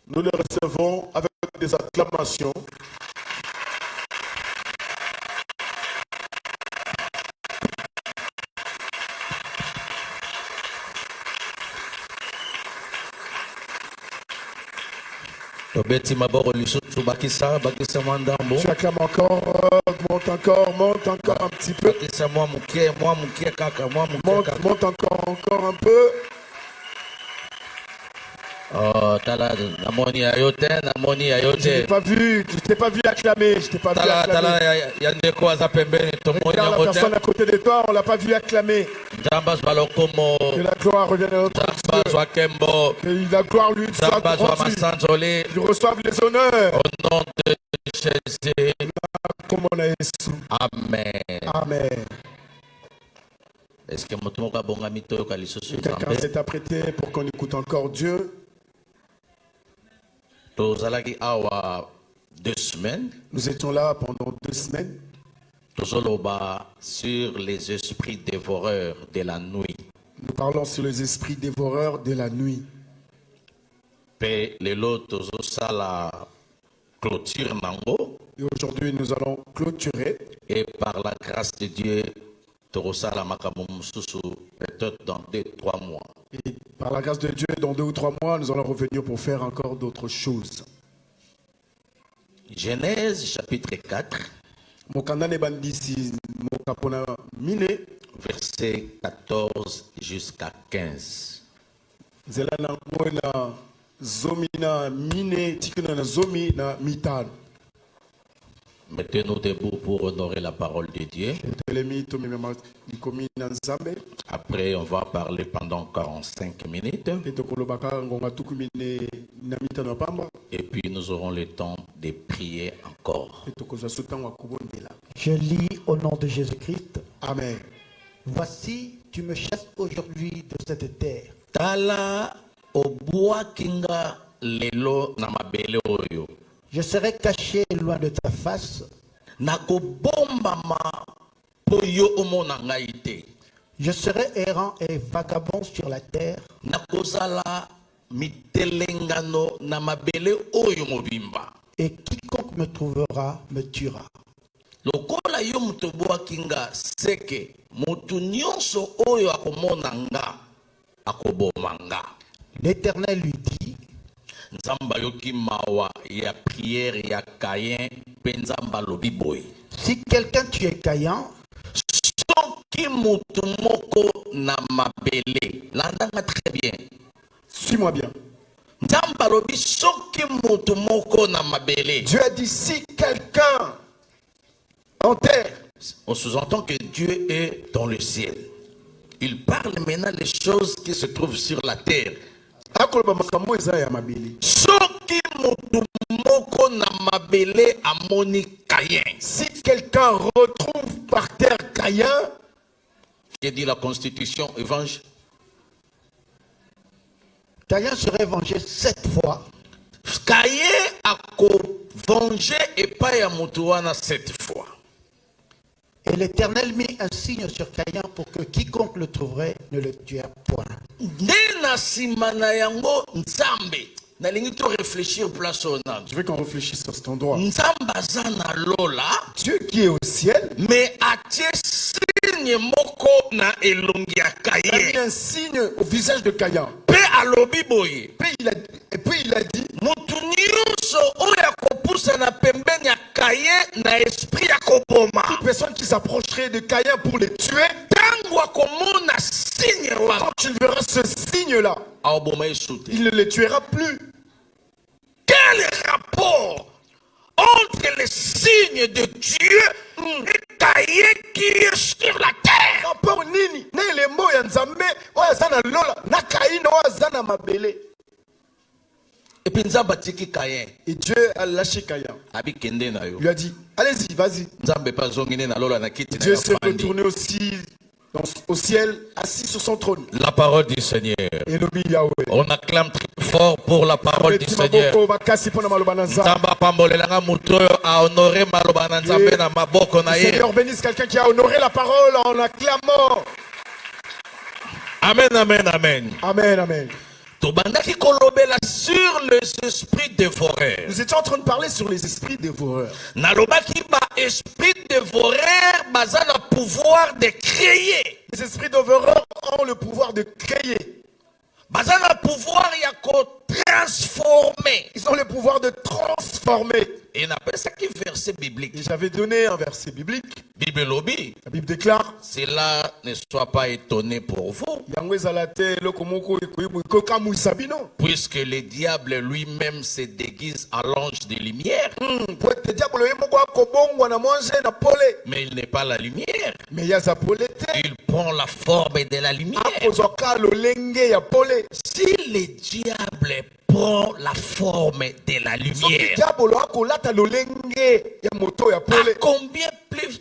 Nous les recevons avec des acclamations. Tu acclames encore, monte encore un petit peu. Monte encore un peu. Oh, Je t'ai pas vu acclamer. Regarde la personne à côté de toi, on l'a pas vu acclamer. Que la gloire revienne à notre Dieu. Que la gloire lui soit rendue. Qu'il reçoive les honneurs. Au nom de Jésus. Amen. Amen. Est-ce que quelqu'un s'est apprêté pour qu'on écoute encore Dieu? Nous étions là pendant 2 semaines. Sur les esprits dévoreurs de la nuit. Nous parlons sur les esprits dévoreurs de la nuit. Et aujourd'hui, nous allons clôturer. Et par la grâce de Dieu, peut-être dans 2-3 mois. Et par la grâce de Dieu, dans 2 ou 3 mois, nous allons revenir pour faire encore d'autres choses. Genèse chapitre 4. Verset 14 jusqu'à 15. Mettez-nous debout pour honorer la parole de Dieu. Après, on va parler pendant 45 minutes. Et puis, nous aurons le temps de prier encore. Je lis au nom de Jésus-Christ. Amen. Voici, tu me chasses aujourd'hui de cette terre. Tala obua kinga lelo na mabele oyo. Je serai caché loin de ta face. Je serai errant et vagabond sur la terre. Et quiconque me trouvera me tuera. L'Éternel lui dit: si quelqu'un tue Caïn, très bien. Suis-moi bien. Dieu a dit si quelqu'un en terre. On sous-entend que Dieu est dans le ciel. Il parle maintenant des choses qui se trouvent sur la terre. Si quelqu'un retrouve par terre Caïn, qui dit la Constitution, évangile, Caïn serait vengé 7 fois. Caïn a vengé et pas à Moutouana 7 fois. Et l'Éternel mit un signe sur Caïn pour que quiconque le trouverait ne le tuât point. Je veux qu'on réfléchisse sur cet endroit. Dieu qui est au ciel, mais a mis un signe au visage de Caïn. Et puis il a dit, toute personne qui s'approcherait de Caïn pour les tuer, quand tu verras ce signe-là, il ne les tuera plus. Quel rapport entre les signes de Dieu et Caïn qui est sur la terre? Et puis et Dieu a lâché Caïn. Il lui a dit, allez-y, vas-y. Dieu s'est retourné aussi au ciel, assis sur son trône. La parole du Seigneur. On acclame très fort pour la parole du Seigneur. Seigneur bénisse quelqu'un qui a honoré la parole en acclamant. Amen, amen, amen. Amen, amen. tobandaki kolobela sur les esprits dévoreurs. Nous étions en train de parler sur les esprits dévoreurs. Nalobaki ba esprit dévoreur baza na pouvoir de créer. Les esprits dévoreurs ont le pouvoir de créer. Baza na pouvoir ya ko transformer. Ils ont le pouvoir de transformer. Et on appelle ça qui verset biblique. Et j'avais donné un verset biblique. Bible lobby. La Bible déclare. Cela ne soit pas étonné pour vous. Puisque le diable lui-même se déguise à l'ange de lumière. Mais il n'est pas la lumière. Il prend la forme de la lumière. Si le diable prend la forme de la lumière, à combien plus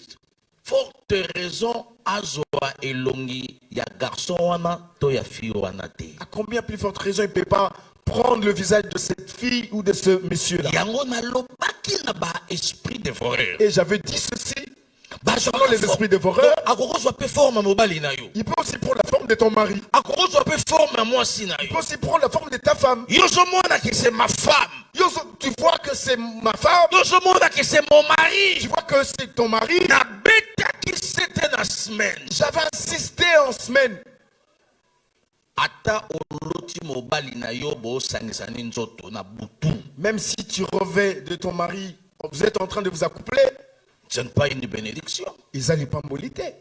forte raison azoa elongi ya garçon wana to ya fille wana te? À combien plus forte raison il ne peut pas prendre le visage de cette fille ou de ce monsieur-là? Yango na lobaki na ba esprit dévoreur. Et j'avais dit ceci. Selon les esprits dévoreurs, il peut aussi prendre la forme de ton mari. Il peut aussi prendre la forme de ta femme. C'est ma femme. Tu vois que c'est ma femme. C'est mon mari. Tu vois que c'est ton mari. J'avais insisté en semaine. Même si tu revais de ton mari, vous êtes en train de vous accoupler. Ce n'est pas une bénédiction. Ils n'allaient pas m'oliter.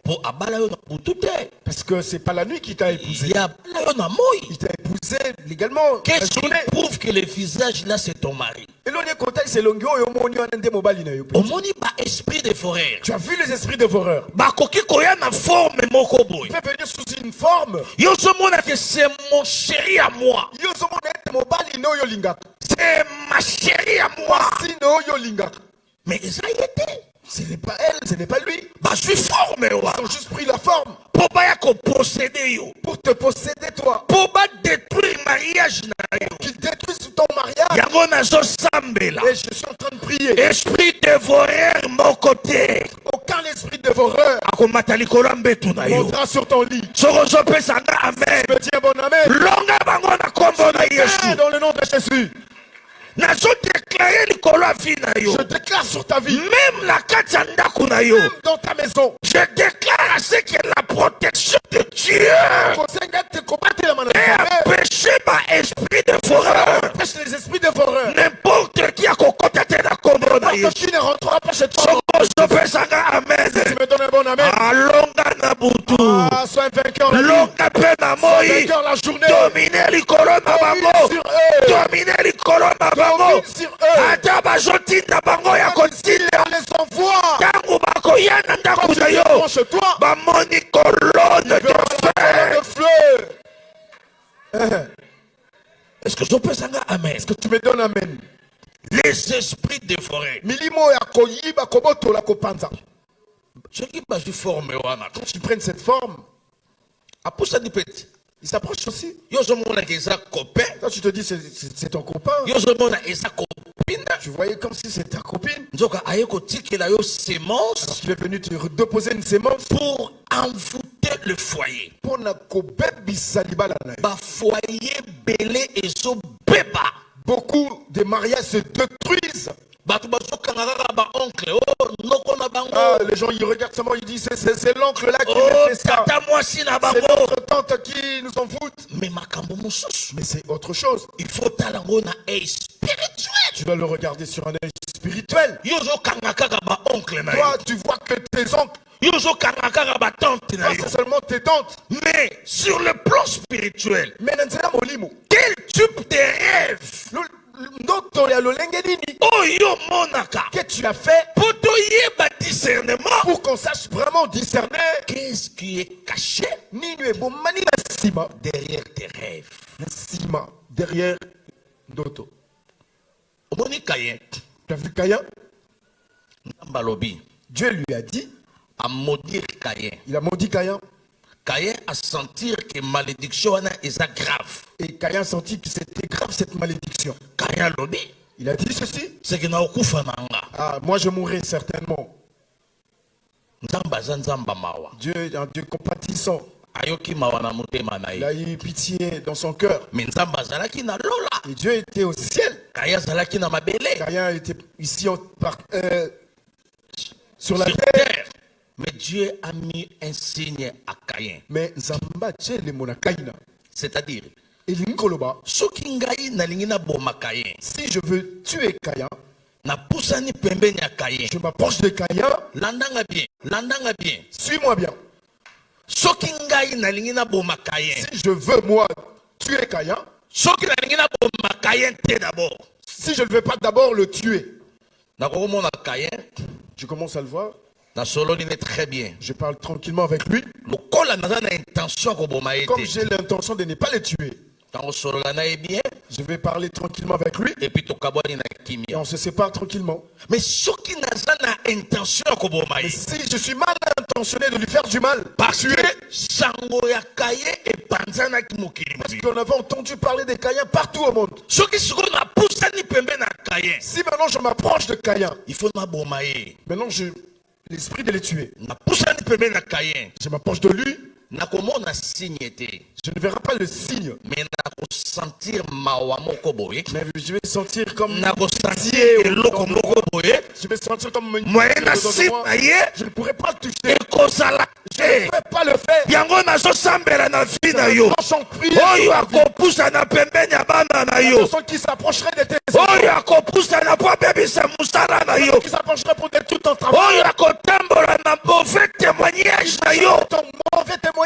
Parce que ce n'est pas la nuit qui t'a épousé. Il t'a épousé légalement. Qu'est-ce qui prouve que le visage là c'est ton mari? Esprit dévoreur. Tu as vu les esprits dévoreurs? Il peut venir sous une forme. C'est mon chéri à moi. C'est ma chérie à moi. Mais ça y était. Ce n'est pas elle, ce n'est pas lui. Je suis formé. Ils ont juste pris la forme. Pour te posséder toi. Pour détruire le mariage. Qu'ils détruisent ton mariage. Et je suis en train de prier. Esprit dévoreur, mon côté. Aucun esprit dévoreur montera sur ton lit. Amen. Je me dis un bon amen. Dans le nom de Jésus. Je déclare sur ta vie. Même la Même dans ta maison. Je déclare à ce que la protection de Dieu et empêcher ma esprit de foreur. Empêche les esprits de foreur. N'importe qui a cocoté la combo. Qui ne rentrera pas chez toi. Amen. Si tu me donnes un bon amen. Sois un vainqueur la nuit. Sois un vainqueur la journée. Dominer les colonnes à bango. Sur eux. Dominer les colonnes à bango. Sur eux. Ata bajotinda bango ya kotinda. Les envoie. Tangu bako yana ndako na yo. Chez toi. Bamoni colonne de feu. Est-ce que je peux dire amen? Est-ce que tu me donnes amen? Les esprits dévorés. Milimo ya koyiba koboto la kopanza. Ceux qui basent formé wana. Quand tu prennes cette forme, il s'approche aussi. Toi tu te dis c'est ton copain. Tu voyais comme si c'était ta copine. Parce qu'il est venu te déposer une sémence pour envoûter le foyer. Pour na foyer belé et so beba. Beaucoup de mariages se détruisent. Les gens ils regardent seulement, ils disent c'est l'oncle là qui fait ça. C'est notre tante qui nous en fout. Mais c'est autre chose. Il faut un œil spirituel. Tu dois le regarder sur un œil spirituel. Toi tu vois que tes oncles. C'est seulement tes tantes. Mais sur le plan spirituel, quel type de rêve que tu as fait discernement pour qu'on sache vraiment discerner qu'est-ce qui est caché derrière tes rêves, derrière d'autres. Tu as vu Caïn? Dieu lui a dit à maudire Caïn. Il a maudit Caïn. Caïn a senti que malédiction est grave. Et Caïn a senti que c'était grave cette malédiction. Caïn lobby. Il a dit ceci. C'est que moi je mourrai certainement. Dieu Dieu est un Dieu compatissant. Il a eu pitié dans son cœur. Et Dieu était au ciel. Caïn était ici sur la terre. Mais Dieu a mis un signe à Caïn. Mais Zamba le mona Caïn. C'est-à-dire, si je veux tuer Caïn, je m'approche de Caïn. Landanga bien. Suis-moi bien. Si je veux moi tuer Caïn, si je ne veux pas d'abord le tuer, je commence à le voir. Très bien. Je parle tranquillement avec lui. Comme j'ai l'intention de ne pas le tuer, je vais parler tranquillement avec lui. Et puis et on se sépare tranquillement. Mais si je suis mal intentionné de lui faire du mal, parce tuer, parce qu'on avait entendu parler de Caïn partout au monde. Si maintenant je m'approche de Caïn, il faut maintenant l'esprit de les tuer. Je m'approche de lui. Je ne verrai pas le signe. Mais je vais sentir comme je vais sentir comme je ne pourrais pas le toucher. Je ne pourrais pas le faire. Personne qui s'approcherait de tes enfants. Qui s'approcherait pour détruire ton travail. Ton mauvais témoignage.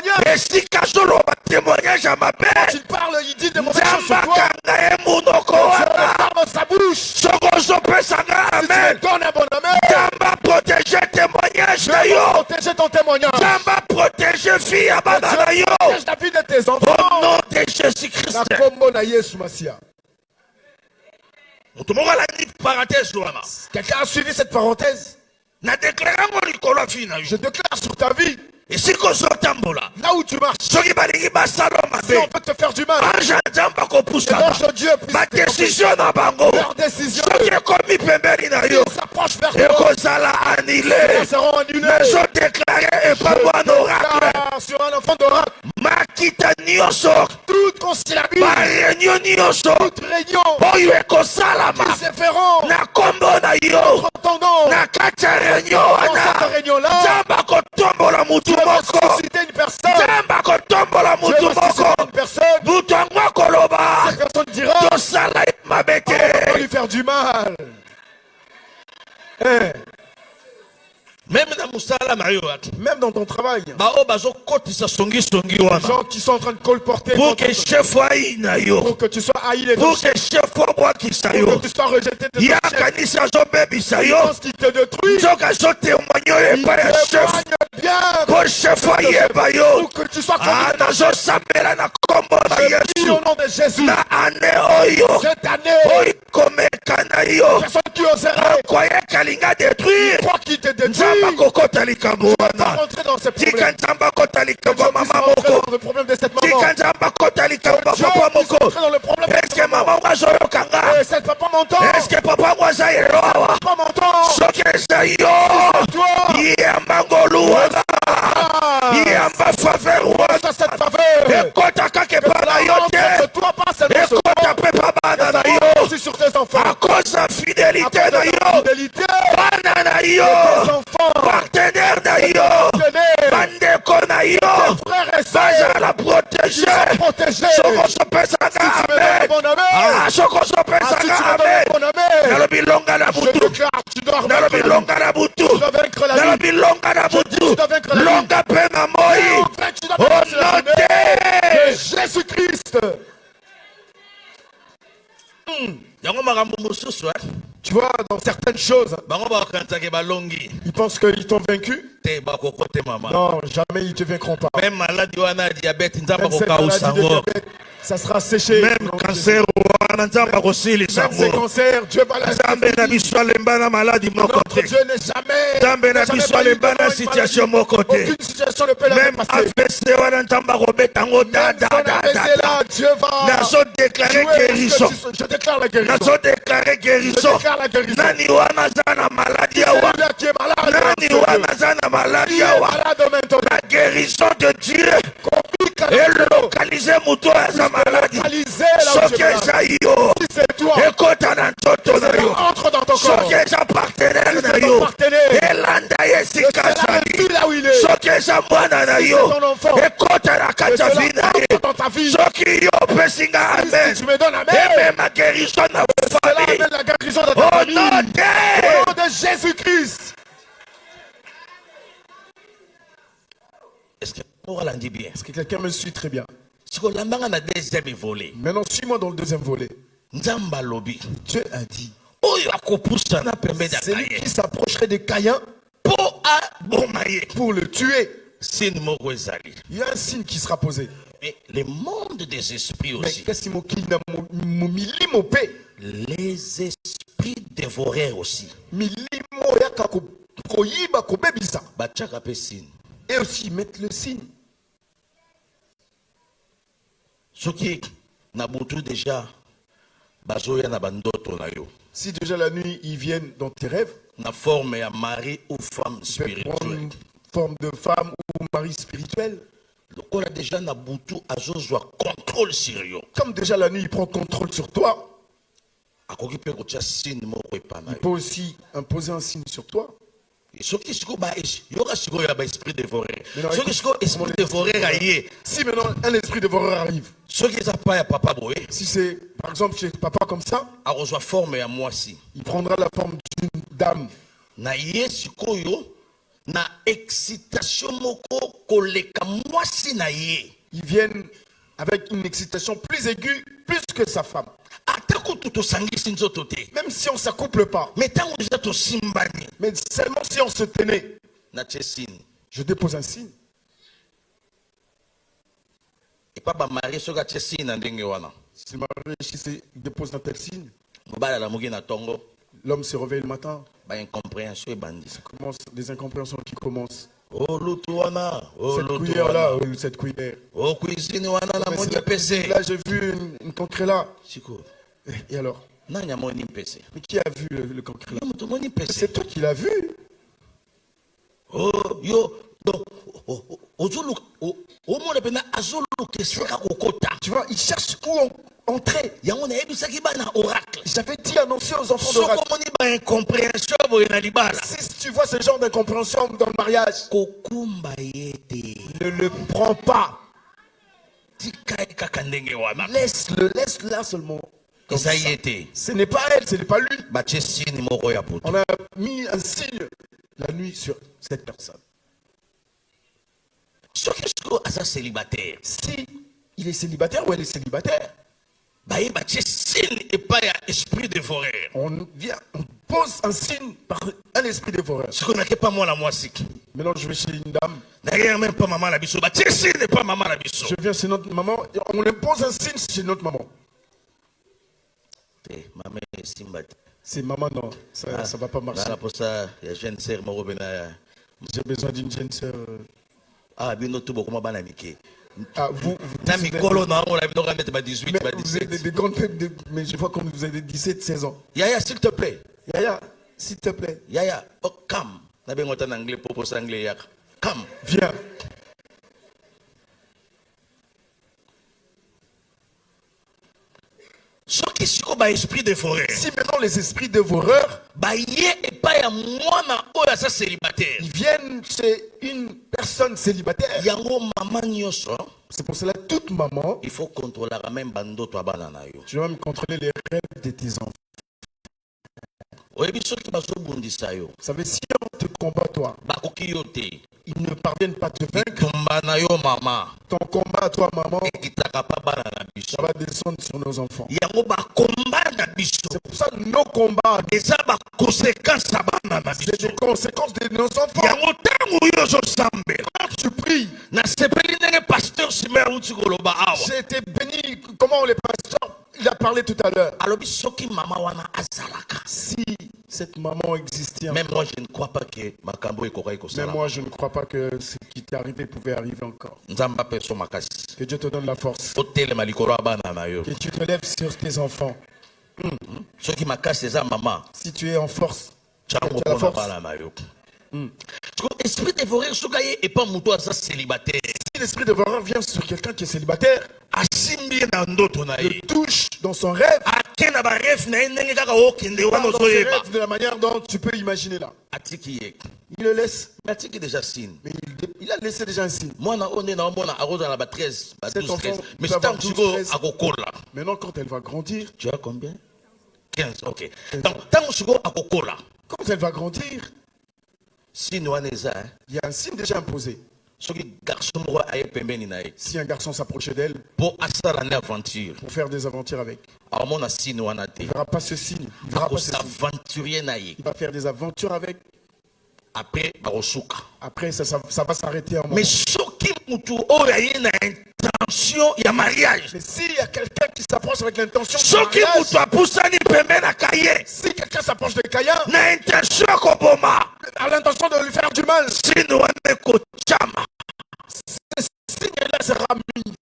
Tu parles, il dit de mauvaises choses sur toi. Je ferme sa bouche. Si tu me donnes un bon amen, protéger témoignage je vais protéger ton témoignage. Protéger fille à protège la vie de tes enfants. Au nom de Jésus-Christ. Quelqu'un a suivi cette parenthèse? Je déclare sur ta vie. Et si là où tu marches, si on peut te faire du mal, Dieu ma décision leur décision s'approche vers toi, seront annulés. Je déclarais sur un enfant d'oracle, toute conciliabule, toute réunion qui se feront entendons dans cette réunion-là, tu vas ressusciter une personne. Cette personne dira, on va pas lui faire du mal. Même dans ton travail, les gens qui sont en train de colporter pour que chef pour que tu sois haï, pour que chef pour que tu sois rejeté de ton chef, pense qu'il te détruit, il témoigne bien pour que tu sois connu au nom de Jésus. Cette année, personne qui oserait croire qu'il te détruit, tu vas pas rentrer dans ces problèmes. Tu vas rentrer dans le problème de cette maman. Tu vas rentrer dans le problème de cette maman. Est-ce que papa m'entend? Est-ce que papa Papa m'entend? C'est toi. Ça, cette faveur. Toi, pas seulement sur toi. Aussi sur tes enfants. À cause de la fidélité de tes enfants, partenaire de bandeko na yo, frères et sœurs, la protéger, protégés. Jésus-Christ. Tu vois, dans certaines choses, ils pensent qu'ils t'ont vaincu. Non, jamais ils ne te vaincront pas. Même maladie, diabète, Même cette maladie de diabète, ça sera séché. Même cancer, Même ces cancers, Dieu va la Notre Dieu n'est jamais situation aucune situation ne peut la même dépasser. AVC wana ntamba kobeta ngo da da da da. Dieu va Nazo déclarer guérison. Je déclare la guérison. Nazo déclarer guérison. Je déclare la guérison. Nani wana zana maladie awa. Celui-là qui est malade, Nani wana zana maladie awa. La guérison de Dieu est localisée muto ya za maladie. Soki eza yo. Si c'est toi, Ekota na nzoto na yo. entre dans ton corps. Soki eza partenaire Si na c'est ton yo. partenaire, Elanda esika c'est la zali. vie là où il est. Soki eza mwana na Si yo. c'est ton enfant, Ekota na kati ya vie na ye. entre dans ta vie. Soki yo pesinga amen. Si tu me donnes amen, Eme ma guérison na cela famille. amène la guérison de ta Au famille. nom Au de nom de Jésus-Christ. Est-ce que on l'a dit bien? Est-ce que quelqu'un me suit très bien? Si on l'a na deuxième volet, Maintenant, suis-moi dans le deuxième volet. Nzamba lobi. Dieu a dit, Oyo akopusa na pembe da c'est lui Kaye. qui s'approcherait de Caïn Po a bomaye. pour le tuer. Sin moko ezali. Il y a un signe qui sera posé. Mais le monde des esprits Mais aussi. qu'est-ce qui m'a milimo pe? Les esprits dévoreurs aussi. Milimo yaka koyiba kobebisa. Bachaka pe sin. Et aussi mettre le signe. Soki na butu déjà bazoya na bandoto na yo. Si déjà la nuit ils viennent dans tes rêves, Na forme ya mari ou femme tu peux prendre spirituelle. une forme de femme ou mari spirituel. Lokola déjà na butu azozwa contrôle sur yo. Comme déjà la nuit il prend contrôle sur toi, Akoki pe kotia sin moko epana il peut aussi imposer un signe sur toi. soki siko ba yoka siko ya ba esprit dévoreur. Mais non, Soki écoute, siko esprit dévoreur aye. Si maintenant un esprit dévoreur arrive, Soki eza pa ya papa boye, si c'est par exemple chez papa comme ça, akozwa forme ya mwasi. il prendra la forme d'une dame. Na ye sikoyo na excitation moko koleka mwasi na ye. Ils viennent avec une excitation plus aiguë, plus que sa femme. Ata kutu tosangisi nzoto te. Même si on ne s'accouple pas, Mais tango deja tosimbani mais seulement si on se tenait. na chesini. Je dépose un signe. Epa ba mari soka chesini na ndenge wana. Si le mari réussit, il dépose un tel signe. Mobala la mugi na tongo L'homme se réveille le matin. ba incompréhension ebandi. Commence des incompréhensions qui commencent. Oh lutu wana, oh Cette lutu cuillère-là, wana. cette cuillère. Oh cuisine wana na Mais moni c'est pese. là, j'ai vu une concret là. Siko. Et alors? Nanya moni pese. Mais qui a vu le concret là? Yo mutu moni pese. C'est toi qui l'as vu. Oh yo donc ozulu o mona pena azulu keseka kokota. Tu vois, il cherche où entrer. Yango na yebisaki bana oracle. J'avais dit annoncer aux enfants de Soko moni ba incompréhension boye na libala. Si tu vois ce genre d'incompréhension dans le mariage, Kokumba yete. ne le prends pas. Tika kaka ndenge wana. Laisse-le là seulement. Comme Eza ça. yete. Ce n'est pas elle, ce n'est pas lui. Ba chesini moko ya putu. On a mis un signe la nuit sur cette personne. Soki siko asa célibataire. Si il est célibataire ou elle est célibataire, Baye ba chesini epa ya esprit dévoreur. on pose un signe par un esprit dévoreur. Siko na kepa mwana mwasi. Maintenant, je vais chez une dame, D'ailleurs même pas maman la biso. Ba chesini pas maman la biso. je viens chez notre maman, et on lui pose un signe chez notre maman. Maman simba. C'est maman, non, ça ne va pas marcher. Là pour ça, il y a jeune sœur moko bena. J'ai besoin d'une jeune sœur. Ah bino tubo koma bana mike. Ah, vous Na êtes- mikolo na on la bino ka mettre ba 18 mais ba vous êtes 17. des grandes têtes, mais je vois comme vous avez 17, 16 ans. Yaya s'il te plaît. Yaya, s'il te plaît, Yaya, oh come. Na bengo en anglais popo anglais yak. Come. viens. Soki siko ba esprit de forêt. Si maintenant les esprits dévoreurs, Ba ye epa ya mwana oyo asa célibataire. ils viennent chez une personne célibataire, Yango mama nyonso, c'est pour cela toute maman, il faut contrôler même bandoto abana na yo. tu vas même contrôler les rêves de tes enfants. Oyebi soki bazobundisa yo. Vous savez, si on te combat toi, Bakoki yo te. ils ne parviennent pas à te vaincre. bitumba na yo mama Ton combat à toi, maman, ekitaka pa bana na biso ça va descendre sur nos enfants. yango bakomba na biso C'est pour ça que nos combats, eza baconséquence ya bana na c'est biso des conséquences de nos enfants. yango ntango yo ozosambela Quand tu pries, nasepeli ndenge pasteur simer auti koloba awa j'ai été béni. Comment le pasteur, il a parlé tout à l'heure. alobi soki mama wana azalaka Si cette maman existait, même moi je ne crois pas que makambo ekokai mais kosala moi je ne crois pas que ce qui t'est arrivé pouvait arriver encore. nzambe apeso makasi Que Dieu te donne la force. otelema likolo ya bana na yo Que tu te lèves sur tes enfants. soki makasi eza mama Si tu es en force, ntango tu as la mpona force. bana na yo esprit dévoreur soki aye epa moto aza célibataire Si l'esprit de horreur vient sur quelqu'un qui est célibataire, asimbi ye na ndoto na ye le touche dans son rêve, ake na baref na ye ndenge kaka okende wana dans ses ozoyeba rêves de la manière dont tu peux imaginer là. atiki ye Il le laisse, me atiki déjà signe mais il a laissé déjà un signe. mwana oyo nde naomona akozala ba 13 ba Cet 12 enfant 13 mais peut avoir ntango 12, sikoyo 13. akokola Maintenant, quand elle va grandir, tu as combien 15 ok ntango sikoyo akokola quand elle va grandir, signe wana eza il y a un signe déjà imposé. soki garçon moko aye pembeni na ye Si un garçon s'approchait d'elle mpo asala ne aventure pour faire des aventures avec, aomona signe wana te il ne verra pas ce signe. Il verra pas ce signe. akosaventurie na ye Il va faire des aventures avec. après bakosuka Après, ça va s'arrêter un moment. mais soki mutu oyo aye na intention ya mariage Mais s'il y a quelqu'un qui s'approche avec l'intention de soki mariage, mutu apusani pembeni akaye si quelqu'un s'approche de Caïn, na intention ya koboma a l'intention de lui faire du mal, signe wana ekotyama ce signe-là sera mis.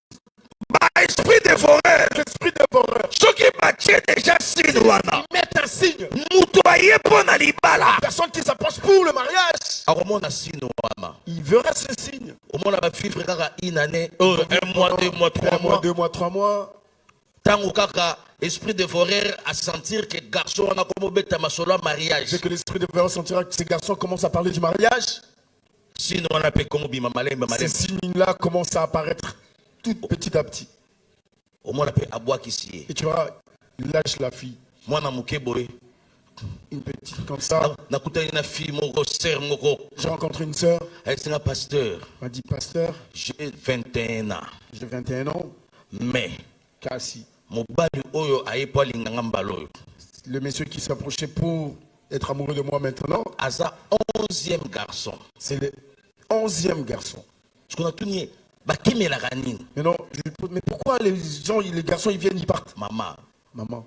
baesprit dévoreur L'esprit de horreur. soki batie déjà signe wana Ils mettent un signe. mutu aye mpo na libala Personne qui s'approche pour le mariage, akomona signe wana il verra ce signe. omona bavivre kaka une année 1 mois 2 mois 3 Un mois, mois 2 mois, 3 mois. ntango kaka esprit dévoreur à sentir que garçon wana komobeta masolo ya mariage Dès que l'esprit de horreur sentira que ces garçons commencent à parler du mariage, sino wana mpe komobima malembe ces malembe signes-là commencent à apparaître tout petit à petit. omona mpe abwakisi ye Et tu vois, il lâche la fille. mwana moke boye Une petite comme ça. nakutani na fille moko ser moko J'ai rencontré une sœur. ayesinga pasteur Elle m'a dit, pasteur, j'ai 21 ans j'ai 21 ans. mais Cassie. mobali oyo aye po alinganga mbala oyo Le monsieur qui s'approchait pour être amoureux de moi maintenant, aza 11e garçon c'est le 11e garçon. soki natuni ye bakemelaka nini Mais non, mais pourquoi les gens, les garçons, ils viennent, ils partent? mama Maman,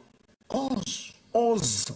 11 11.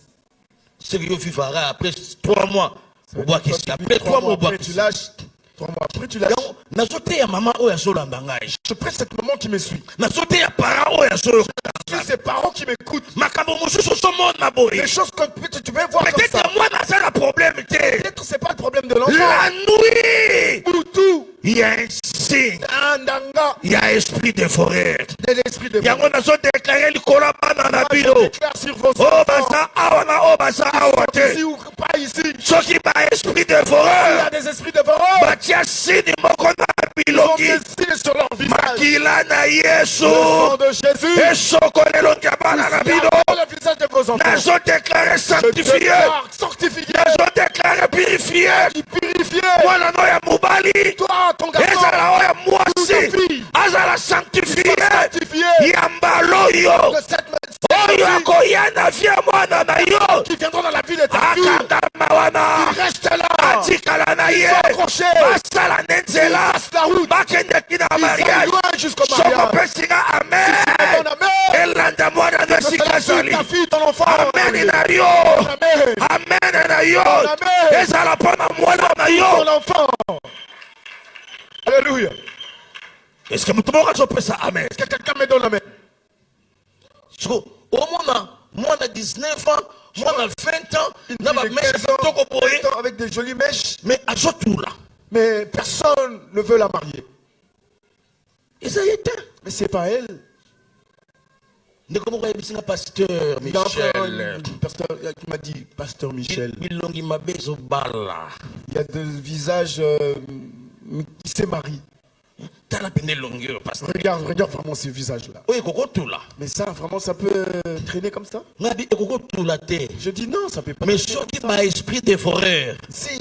soki yo vivara après 3 mois obwakisi après 3 mois après, tu obwakisi lâches. 3 mois après, tu lâches. yango nazoteya mama oyo azolanda ngai Je prie cette maman qui me suit. nazoteya parent oyo azoyoka C'est ses parents qui m'écoutent. makambo mosusu ozomona boye Les choses que tu peux voir comme peut-être ça. mwana aza na problème te Peut-être c'est pas le problème de l'enfant. la nuit Boutou, il y a un signe Andanga, il y a esprit de forêt de l'esprit de yango nazodéclare likolo ya bana na Je bino déclare sur vos oyo enfants, baza awa na oyo baza awa ici te ou pas ici. soki baesprit de Il y a forêt des esprits de horreur. batia sini moko na Ils ont bilongi des signes sur leur visage. makila na yesu Le sang de Jésus. esoko elongi ya bana na bino Sur le visage de vos enfants. nazodéclare Je sanctifié déclare sanctifié, nazodéclare purifié purifié. mwana no ya mobali Toi, ton garçon, ezala oyo ya mwasi ta fille. azala sanctifié sanctifié. ya mbala oyo De cette oyo akoya na vie ya mwana na yo qui viendront dans la vie de ta fille. akangama wana Reste là. atikala na ye Accroché. basala ne nzela Passe la route. bakendeki na Ils vont mariage loin jusqu'au soko mariage. opesinga Ton amen amen. elanda mwana no esika Ta ezali fille, ton enfant. amen na yo Amen. amen na yo Amen. ezala mpo na mwana na Ton yo enfant. Alléluia. est-ce que moto moko azopesa amen Est-ce que quelqu'un me donne la main? siko omona mwana 19 ans mwana 20 ans na Fille de bameshe 15 ans, kitoko boye 20 ans, avec des jolies mèches, mais azotula mais personne ne veut la marier. eza ye te Mais c'est pas elle. ndeko moko ayebisinga pasteur Il y a encore michel un pasteur qui m'a dit, pasteur Michel, bilongi mabe ezobala il y a des visages qui se marient. Regarde vraiment ce visage-là. Mais ça, vraiment, ça peut traîner comme ça? Je dis non, ça peut pas. Mais surtout par esprit dévoreur. Si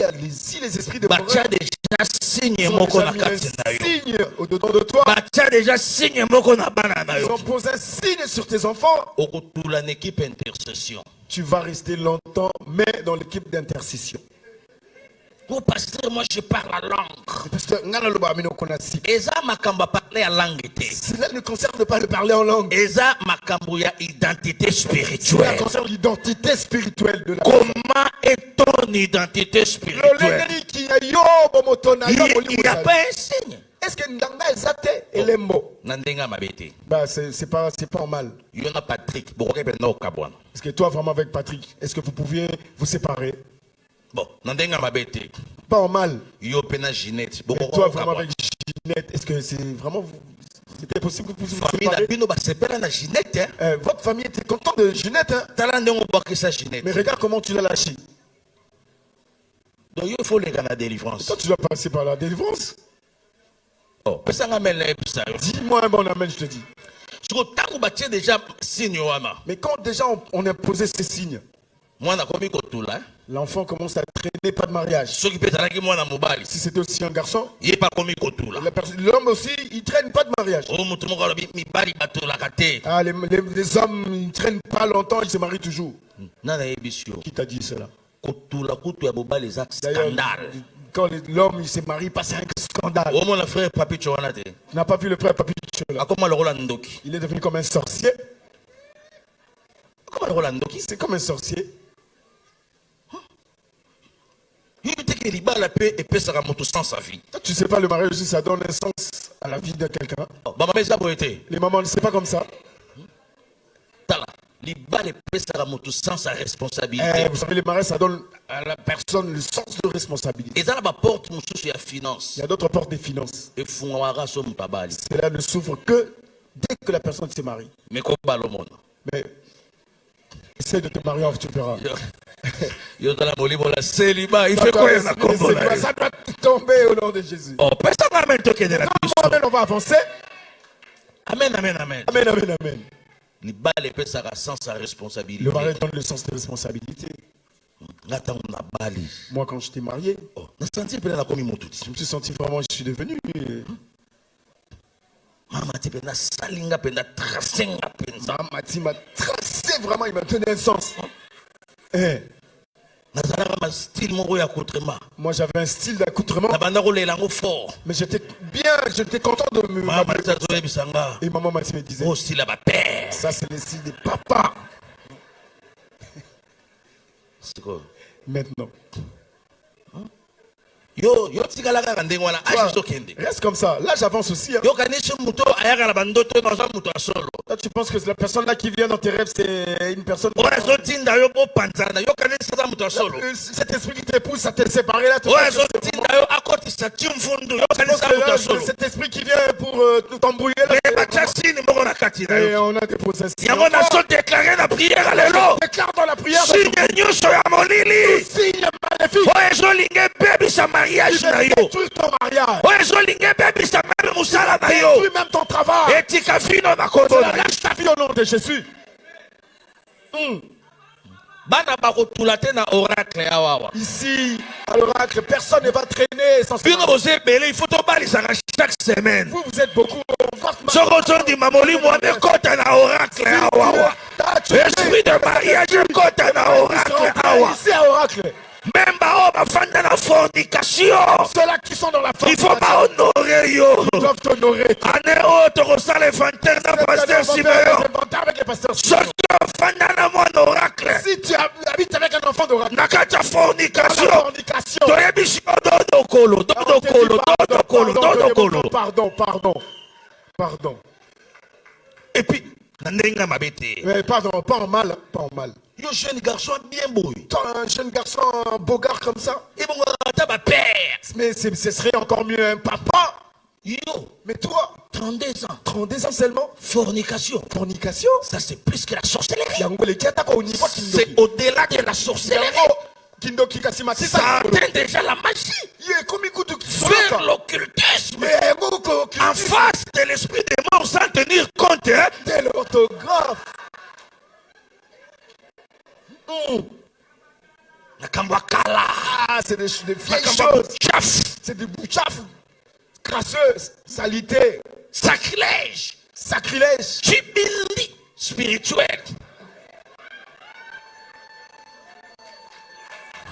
les esprits dévoreurs déjà signe signe au-dedans de toi, déjà signe ils ont posé un signe sur tes enfants. Équipe intercession. Tu vas rester longtemps, mais dans l'équipe d'intercession. Pour pasteur, moi je parle la langue. Eza makamba parler à langue. Cela ne concerne pas le parler en langue. Eza makambuya identité spirituelle. Cela concerne l'identité spirituelle de la Comment est ton identité spirituelle? Il n'y a pas un signe. Est-ce que Ndanga Ezate et les mots? Nandenga mabete. Bah c'est pas en mal. Yona Patrick, Est-ce que toi vraiment avec Patrick, est-ce que vous pouviez vous séparer? Bon, Nandenga mabete. Pas en mal. Yo pena Ginette. Et toi vraiment avec Ginette, est-ce que c'est vraiment c'était possible que vous vous séparez? Votre famille était contente de Ginette, hein? Mais regarde comment tu l'as lâché. Donc il faut les gars la délivrance. Toi tu dois passer par la délivrance. Oh, dis-moi un bon amen, je te dis. Mais quand déjà on a posé ces signes, l'enfant commence à traîner, pas de mariage. Si c'était aussi un garçon, l'homme aussi, il traîne pas de mariage. Ah, les hommes, ils traînent pas longtemps, ils se marient toujours. Qui t'a dit cela? D'ailleurs, quand l'homme il s'est marié, c'est un scandale. Tu n'as pas vu le frère Papicho là? Il est devenu comme un sorcier. C'est comme un sorcier. Tu sais pas, le mariage aussi, ça donne un sens à la vie de quelqu'un. Les mamans ne savent pas comme ça. Vous savez, les mariages, ça donne à la personne le sens de responsabilité. Il y a d'autres portes des finances. Cela ne s'ouvre que dès que la personne se marie. Mais essaye de te marier, tu verras. Il fait quoi? Ça doit tomber au nom de Jésus. On va avancer. Amen. Le mariage donne le sens de responsabilité. Moi, quand j'étais marié, je me suis senti vraiment, je suis devenu. Mamati m'a tracé vraiment, il m'a donné un sens. Moi j'avais un style d'accoutrement. Mais j'étais bien, j'étais content de me. Et maman me disait, ça c'est le style des papas. Maintenant. Reste comme ça. Là j'avance aussi. Hein. Toi, tu penses que la personne là qui vient dans tes rêves c'est une personne. Cet esprit qui t'épouse, ça t'est séparé là. Cet esprit qui vient pour t'embrouiller là. Et on a déposé un signe. Déclare dans la prière. Signe maléfique. Mariage na yo. Détruis ton mariage. Détruis même ton travail. Lâche ta vie au nom de Jésus. Ici, à l'oracle, personne ne va traîner sans il faut chaque semaine. Vous êtes beaucoup. Esprit de mariage, ici à oracle. Même la fornication. Ceux-là qui sont dans la fornication. Il faut pas honorer yo. Ils doivent t'honorer. Année haute, on reçoit les fantaires d'un pasteur Simeon. Si tu habites avec un enfant d'oracle. Nakata fornication. Pardon. Et puis, mais pardon, pas en mal. Un jeune garçon bien beau. Un jeune garçon, un beau gars comme ça. Mais ce serait encore mieux un papa. Mais toi, 32 ans. 32 ans seulement. Fornication. Ça c'est plus que la sorcellerie. C'est au-delà de la sorcellerie. Ça atteint déjà la magie. Faire l'occultisme en face de l'esprit des morts sans tenir compte de l'orthographe. Ah, c'est des vieilles choses. C'est des bouchafs. Crasseuse, salité, sacrilège, chibili spirituel.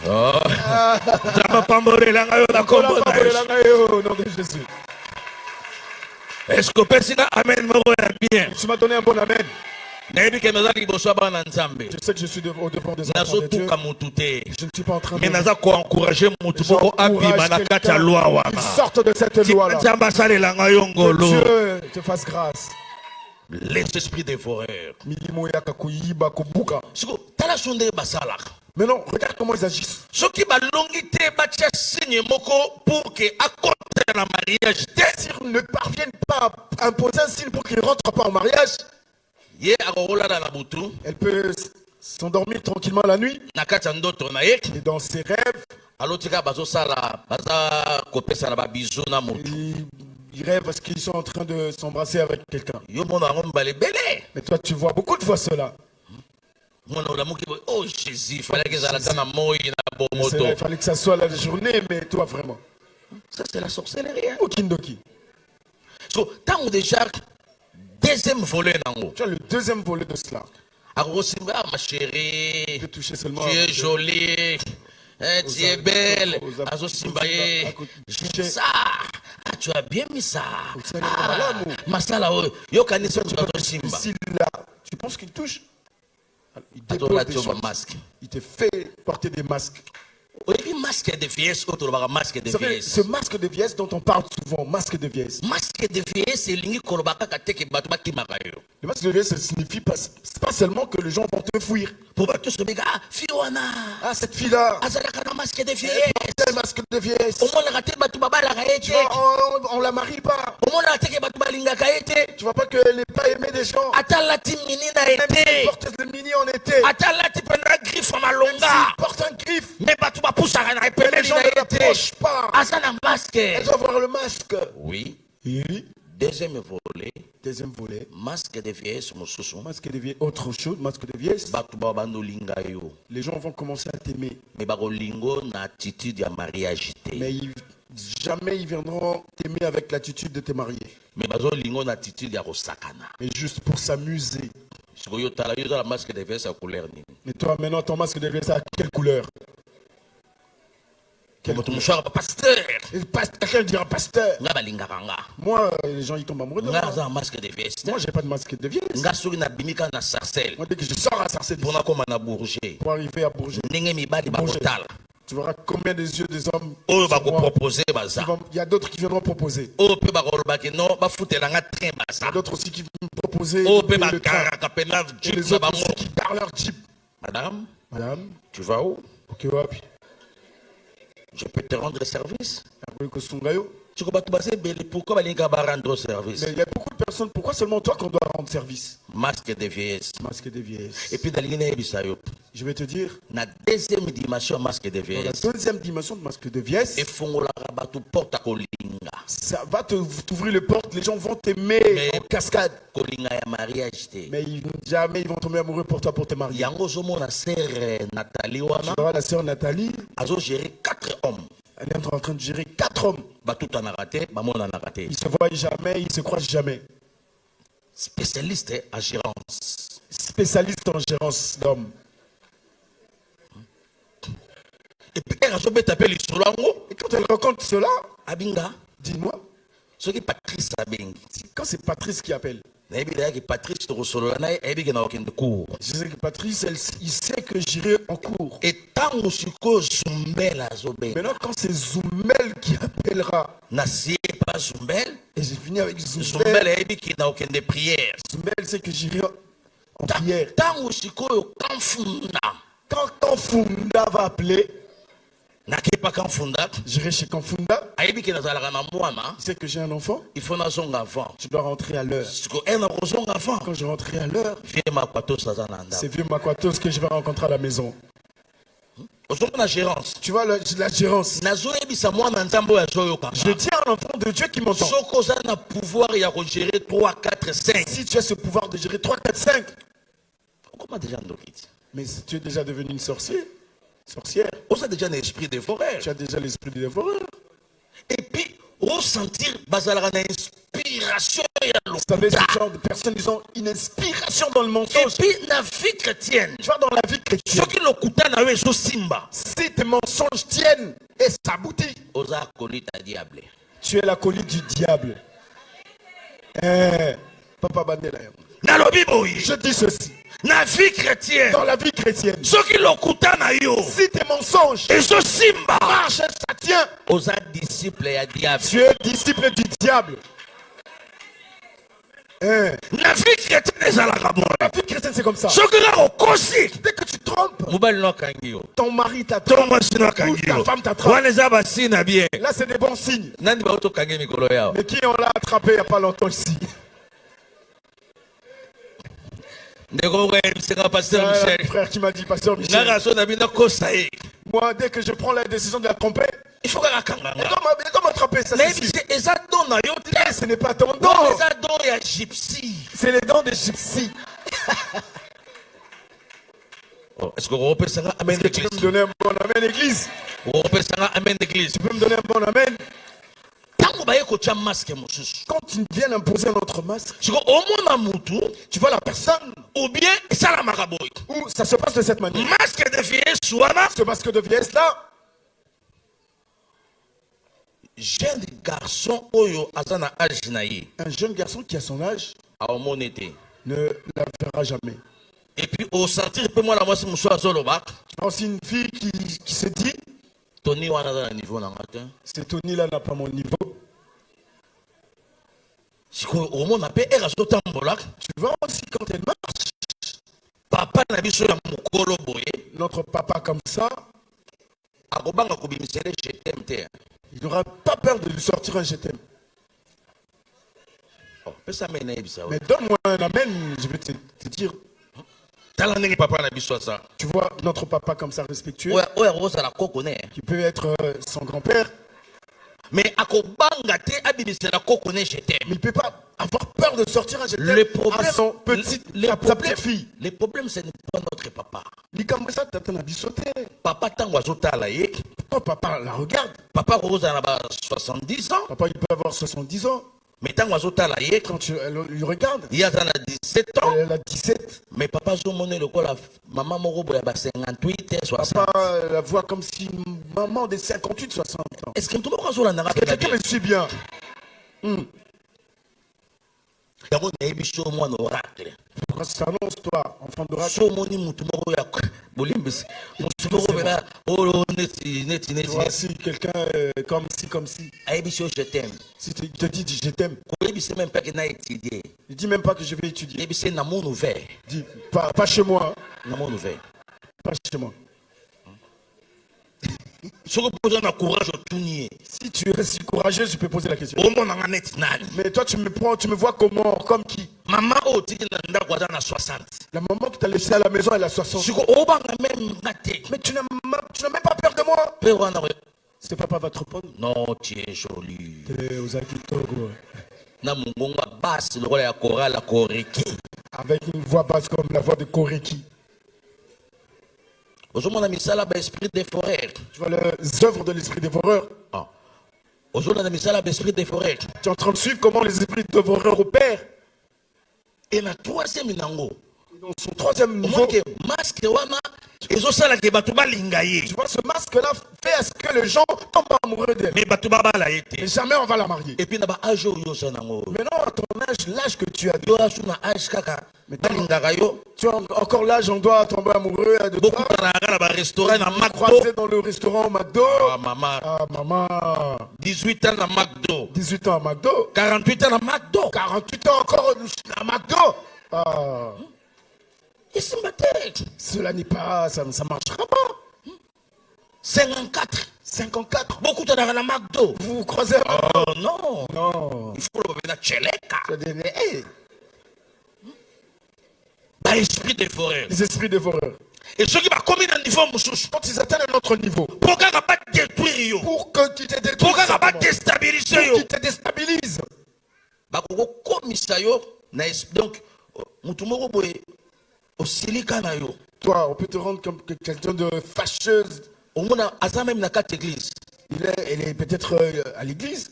Oh. Est-ce que personne amen bien? Tu m'as donné un bon amen. Je sais que je suis au devant des enfants de Dieu. Je ne suis pas en train de encourager qu'ils sortent de cette loi-là. Que Dieu te fasse grâce. Les esprits dévoreurs. Mais non, regarde comment ils agissent. Ceux qui ne parviennent pas à imposer un signe pour qu'ils ne rentrent pas en mariage, elle peut s'endormir tranquillement la nuit. Et dans ses rêves, ils rêvent parce qu'ils sont en train de s'embrasser avec quelqu'un. Mais toi, tu vois beaucoup de fois cela. Oh Jésus, il fallait que ça soit la journée, mais toi vraiment. Ça c'est la sorcellerie. Okindoki. Tant déjà deuxième volet. Tu as le deuxième volet de cela. Ma chérie, tu es jolie, tu es belle. J'aime ça. Ah, tu as bien mis ça. Masala, tu penses qu'il touche? Il dépose des choses. Il te fait porter des masques. Masque de vieillesse, ce masque de vieillesse dont on parle souvent, masque de vieillesse. Masque de vieillesse, c'est le masque de vieillesse, ça signifie pas seulement que les gens vont te fuir. Ah, cette fille-là, masque de vieillesse. Un masque de vieillesse. On la marie pas. Tu vois pas qu'elle n'est pas aimée des gens. Même si elle porte le mini en été. Même s'il porte un griffe. Les gens ne l'approchent pas. Elles doivent avoir le masque. Oui. Deuxième volet. Masque de vieillesse. Masque de vieillesse. Autre chose, masque de vieillesse. Les gens vont commencer à t'aimer. Mais jamais ils viendront t'aimer avec l'attitude de te marier. Mais juste pour s'amuser. Mais toi maintenant ton masque de vieillesse a quelle couleur? Pasteur. Quelqu'un dira pasteur. Moi, les gens ils tombent amoureux de moi. Moi, j'ai pas de masque de vieillesse. Moi, dès que je sors à Sarcelles pour arriver à Bourget, tu verras combien des yeux des hommes. Il y a d'autres qui viendront proposer. Il y a d'autres aussi qui vont me proposer. Et les autres aussi qui parlent leur jeep. Madame, tu vas où? Je peux te rendre service. Pourquoi il y a beaucoup de personnes. Pourquoi seulement toi qu'on doit rendre service? Masque de vieillesse. Et puis je vais te dire. La deuxième dimension masque de vieillesse. La deuxième dimension de masque de vieillesse. Ça va t'ouvrir les portes. Les gens vont t'aimer en cascade. Mais jamais ils vont tomber amoureux pour toi pour te marier. Tu vois la sœur Nathalie. Elle a géré 4 hommes. Elle est en train de gérer 4 hommes. Ils ne se voient jamais, ils ne se croisent jamais. Spécialiste en gérance. Spécialiste en gérance d'hommes. Et puis elle t'appelle et quand elle raconte cela, Abinga, dis-moi. Quand c'est Patrice qui appelle. Je sais que Patrice, il sait que j'irai en cours. Maintenant, quand c'est Zoumel qui appellera, et j'ai fini avec Zoumel, Zoumel sait que j'irai en prière. Quand Kanfunda va appeler, j'irai chez Kanfunda. Il sait que j'ai un enfant. Je dois rentrer à l'heure. Quand je rentrerai à l'heure, c'est Vieux Makwatos que je vais rencontrer à la maison. Tu vois la gérance. Je dis à l'enfant de Dieu qui m'entend. Si tu as ce pouvoir de gérer 3, 4, 5. Mais si tu es déjà devenu une sorcière. Tu as déjà l'esprit des dévoreur. Et puis, ressentir inspiration. Vous savez, ce genre de personnes, ils ont une inspiration dans le mensonge. Et puis, la vie chrétienne. Tu vois, dans la vie chrétienne, si tes mensonges tiennent et s'aboutit, tu es l'acolyte du diable. Papa Bandela. Je dis ceci. La vie chrétienne. Dans la vie chrétienne, si tes mensonges marchent, ça tient. Tu es disciple du diable. La vie chrétienne, c'est comme ça. Dès que tu trompes, ton mari t'a trompé, ou ta femme t'a trompé. Là, c'est des bons signes. Mais qui on l'a attrapé il n'y a pas longtemps ici? Frère qui m'a dit, pasteur Michel, moi, dès que je prends la décision de la tromper, il faut m'attraper, ça c'est sûr. Ce n'est pas ton don. C'est les dons des gypsies. Est-ce que tu peux me donner un bon amen, église? Tu peux me donner un bon amen? Quand tu viens imposer un autre masque, tu vois la personne, ou bien où ça se passe de cette manière. Ce masque de vieillesse là, jeune garçon un jeune garçon qui a son âge ne la verra jamais. Et puis au sentir peu moi la moi c'est aussi une fille qui se dit, c'est Tony là n'a pas mon niveau. Tu vois aussi quand elle marche, papa notre papa comme ça, il n'aura pas peur de lui sortir un je t'aime. Mais donne-moi un amen, je vais te dire. Tu vois notre papa comme ça respectueux, qui peut être son grand-père. Mais il ne peut pas avoir peur de sortir un je t'aime à son sa petite fille. Le problème, ce n'est pas notre papa. Papa, ton papa la regarde. Papa a 70 ans. Papa, il peut avoir 70 ans. Mais quand tu lui regardes, il y a 17 ans. Elle a 17. Mais papa, la maman a 58 et 60. Papa la voit comme si une maman de 58, 60 ans. Est-ce que quelqu'un me suit bien? Annonce-toi, enfant d'oracle. Voici quelqu'un comme si. Je t'aime. Si il te dit je t'aime. Il dit même pas que je vais étudier. Il dit pas chez moi. Pas chez moi. Si tu es si courageux, je peux poser la question. Mais toi, tu me vois comment? Comme qui? La maman qui t'a laissé à la maison, elle a 60. Mais tu n'as même pas peur de moi. C'est papa votre pote? Non, tu es joli. Avec une voix basse comme la voix de Koreki. Tu vois les œuvres de l'esprit dévoreur. Tu es en train de suivre comment les esprits dévoreurs opèrent. Et la troisième dans son troisième niveau, tu vois, ce masque-là fait à ce que les gens tombent amoureux d'elle. Mais jamais on va la marier. Et puis, maintenant, à ton âge, l'âge que tu as, tu as encore l'âge, on doit tomber amoureux de toi. Croiser dans le restaurant McDo. Maman. 18 ans à McDo. 18 ans à McDo. 48 ans à McDo. 48 ans encore à McDo. Cela n'est pas, ça ne marchera pas. 54. Beaucoup de gens à McDo. Vous vous croisez à McDo? Non. Il faut le venir à Tcheleka. Les esprits dévoreurs. Et ceux qui va commis un niveau, quand ils atteignent un autre niveau, pour qu'ils ne détruire, pour que tu te détruises, pour qu'ils ne déstabiliser, pour qu'ils te déstabilisent. Donc, toi, on peut te rendre comme quelqu'un de fâcheuse. Elle est peut-être à l'église,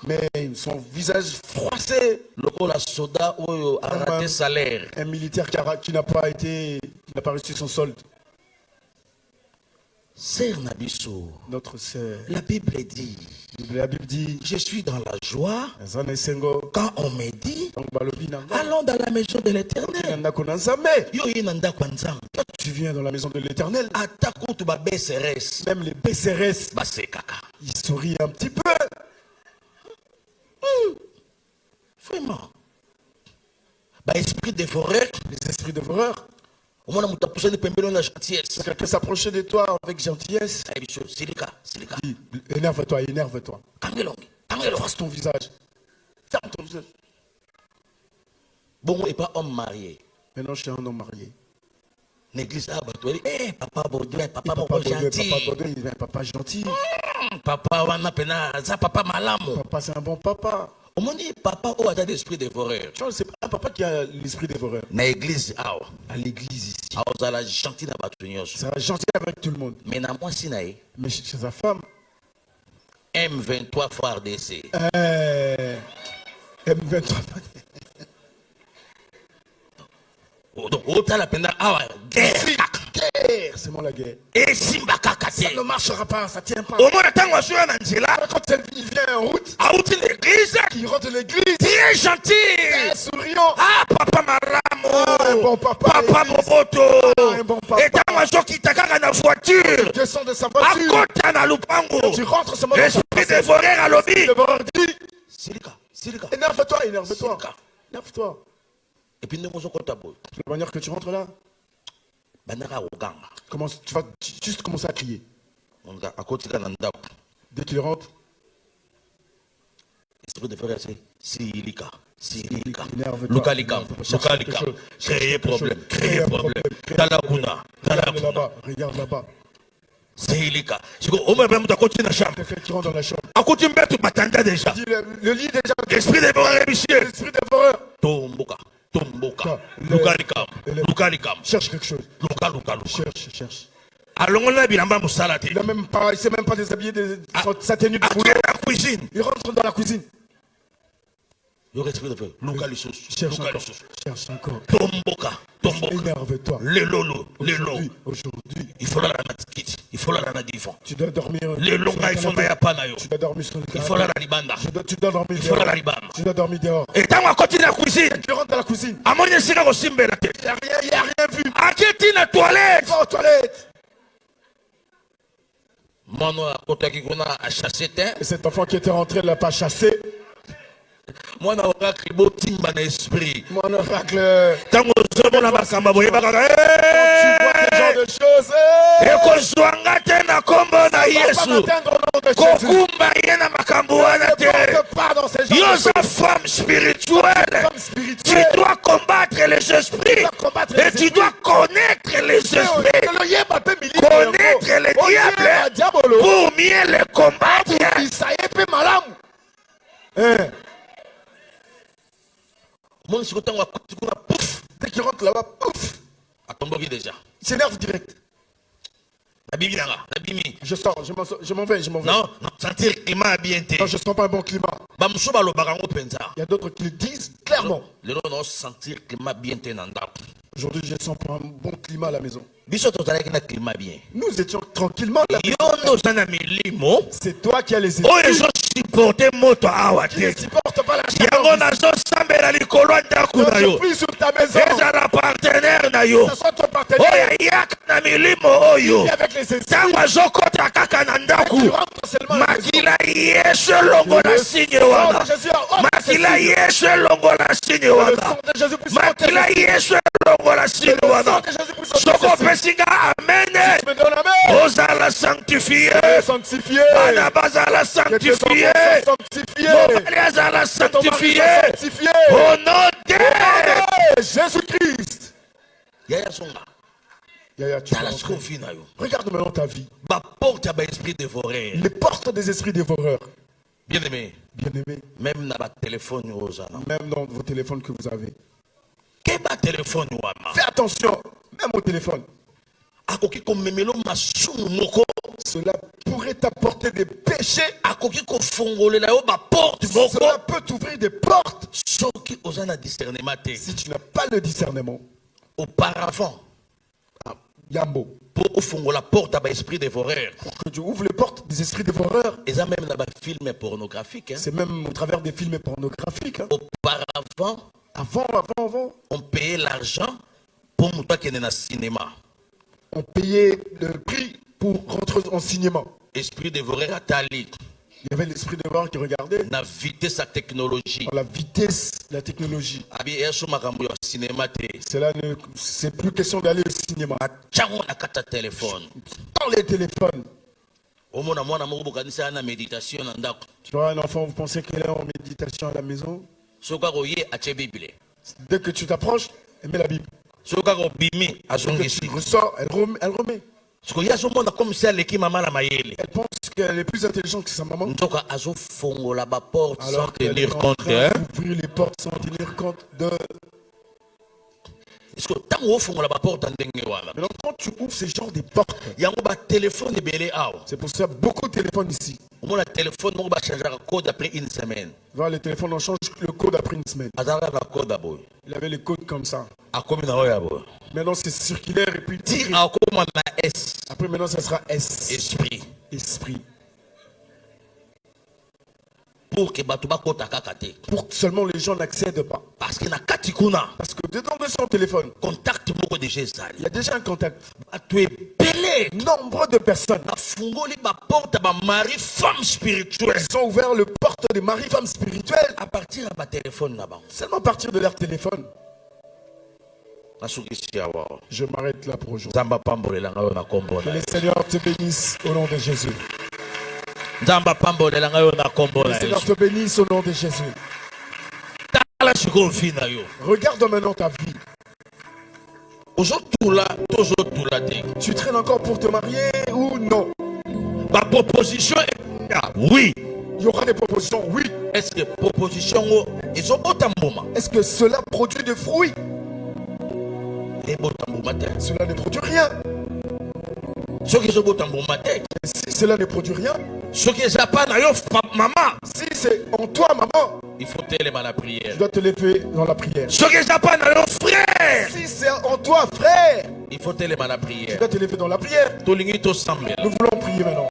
mais son visage froissé. Un militaire qui n'a pas reçu son solde. Notre sœur, la Bible dit, je suis dans la joie quand on me dit, allons dans la maison de l'Éternel. Tu viens dans la maison de l'Éternel. Même les BCRS, ils sourient un petit peu. Vraiment. Esprit dévoreur. Les esprits dévoreurs. Quelqu'un peut s'approcher de toi avec gentillesse. Dis, énerve-toi, énerve-toi. Fasse ton visage. Ferme ton visage. Bon, et pas homme marié. Maintenant, je suis un homme marié. L'église, papa Baudouin, papa gentil. Papa malamu. Papa, c'est un bon papa. On m'a dit papa ou a l'esprit dévoreur. C'est pas un papa qui a l'esprit dévoreur. L'église, à l'église ici. Ça va gentil avec tout le monde. Mais chez sa femme. M23 fois RDC. M23. Donc, autant la peine guerre. C'est moi la guerre. Et Simba Kakate. Ça ne marchera pas, ça tient pas. Au moins, quand il vient en route, l'église, qui rentre l'église, très gentil, souriant. Papa Malamo, un bon papa, papa Boboto, un bon papa. Et tant qui t'a dans la voiture, descend de sa voiture, tu rentres ce moment. L'esprit dévoreur à l'objet. Silika. Énerve-toi. Énerve-toi. Et puis, nous avons la manière que tu rentres là, tu vas juste commencer à crier. Dès qu'il rentre, créer problème. Regarde là-bas. C'est Ilika. Au moins, tu continues dans la chambre. Quelqu'un qui rentre dans la chambre. À côté de tu m'attends déjà. Le lit déjà. L'esprit dévoreur, monsieur. L'esprit dévoreur. Tomboka. Lukalikam. Cherche quelque chose. Luka. Cherche. Alors on a bilamba musala. Il ne s'est même pas déshabillé de sa tenue de boulot. La cuisine. Il rentre dans la cuisine. Cherche encore. Tomboka. Énerve-toi. Aujourd'hui. Il faut la natikiti. Il faut la nadifon. Tu dois dormir. Les longs il faut la panayo. Tu dois dormir sur le Il faut la libanda. Tu dois dormir dehors. Il faut la libanda. Tu dois dormir dehors. Et tant qu'on continue la cuisine. Tu rentres dans la cuisine. À mon yeux, au simbe la tête. Il n'y a rien vu. À qui est la toilette? Va aux toilettes. Et cet enfant qui était rentré ne l'a pas chassé. Mon oracle beau timba d'esprit. Mon oracle. Tant que tu vois ce genre de choses. Et que soit na kombo na Yesu. Kokumba yena makambo wana te. Yosa femme spirituelle. Tu dois combattre les esprits. Et tu dois connaître les esprits. Connaître les diables. Pour mieux les combattre. Dès qu'il rentre là-bas, pouf, déjà. Il s'énerve direct. Je sors, je m'en vais. Non, sentir le climat bien. Non, je sens pas un bon climat. Il y a d'autres qui le disent clairement. Aujourd'hui, je sens pas un bon climat à la maison. Nous étions tranquillement à la maison. C'est toi qui as les esprits. Tu ne supportes pas la chaleur. Je prie sur ta maison. Ce soit ton partenaire. Il avec les esprits. Tu rentres seulement à la maison. Soko pesinga amen. Ozala sanctifié. Bazala sanctifié. Bazala sanctifié. Au nom de Jésus-Christ. Yaya Songa. Regarde maintenant ta vie. Les portes des esprits dévoreurs. Bien-aimé. Bien-aimé. Même dans votre téléphone, même dans vos téléphones que vous avez. Téléphone. Fais attention, même au téléphone. Cela pourrait t'apporter des péchés. Cela peut t'ouvrir des portes. Si tu n'as pas le discernement. Auparavant, Yambo. Pour la porte à l'esprit dévoreur. Pour que tu ouvres les portes des esprits dévoreurs. Et ça même dans les films pornographiques. C'est même au travers des films pornographiques. Auparavant, avant, on payait l'argent pour monter qui est dans le cinéma. On payait le prix pour rentrer en cinéma. Esprit dévoreur à Tali. Il y avait l'esprit dévoreur qui regardait. La vitesse la technologie. La vitesse, la technologie. C'est plus question d'aller au cinéma. Dans les téléphones. Tu vois un enfant, vous pensez qu'il est en méditation à la maison? Dès que tu t'approches, elle met la Bible. Dès que tu ressors, elle remet. Elle pense qu'elle est plus intelligente que sa maman. Alors qu'elle est en train d'ouvrir les portes sans tenir compte de... Maintenant, quand tu ouvres ces genres de portes, c'est pour ça beaucoup de téléphones ici. Le téléphone, on va changer le code après une semaine. Voilà, les téléphones, on change le code après une semaine. Il avait les codes comme ça. Maintenant, c'est circulaire et puis... Après, maintenant, ça sera S. Esprit. Pour que seulement les gens n'accèdent pas. Parce que dedans de son téléphone, contact il y a déjà un contact. Tu es belé. Nombre de personnes. Ils ont ouvert le porte des maris femmes spirituelles à partir de téléphone là-bas. Seulement à partir de leur téléphone. Je m'arrête là pour aujourd'hui. Que le Seigneur te bénisse au nom de Jésus. Le Seigneur te bénisse au nom de Jésus. Regarde maintenant ta vie. Tu traînes encore pour te marier ou non? Ma proposition est oui. Il y aura des propositions, oui. Est-ce que proposition est-ce que cela produit des fruits? Cela ne produit rien. Si cela ne produit rien, si c'est en toi, maman, il faut te lever à la prière. Tu dois te lever dans la prière. Si c'est en toi, frère, il faut te lever à la prière. Tu dois te lever dans la prière. Nous voulons prier maintenant.